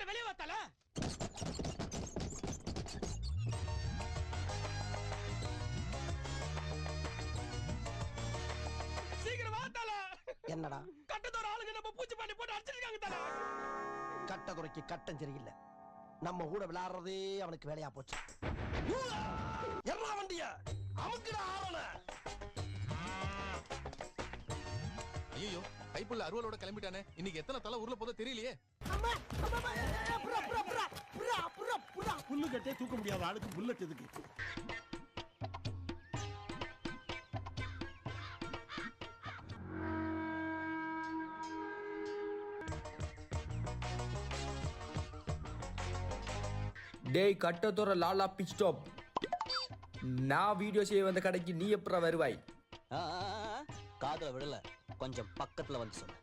வெளியே வாத்தால. சீக்கிரம் வாத்தால. என்னடா கட்டத்தோட ஆளுங்க நம்ம பூச்சி பண்ணி போட்டு அடிச்சிருக்காங்க தல. கட்ட குறைக்கு கட்டம் சரியில்லை. நம்ம கூட விளையாடுறதே அவனுக்கு வேலையா போச்சு. எல்லா வண்டிய அமுக்குடா ஆவன. ஐயோ கைப்புள்ள அருவலோட கிளம்பிட்டானே. இன்னைக்கு எத்தனை தலை ஊர்ல போதோ தெரியலையே. புல்லு கட்டே தூக்க முடியாத ஆளுக்கு புல்லட் எதுக்கு? டேய் கட்டத்தோற லாலா பிட் ஸ்டாப். நான் வீடியோ செய்ய வந்த கடைக்கு நீ எப்பறம் வருவாய்? காதுல விடல, கொஞ்சம் பக்கத்துல வந்து சொல்லு.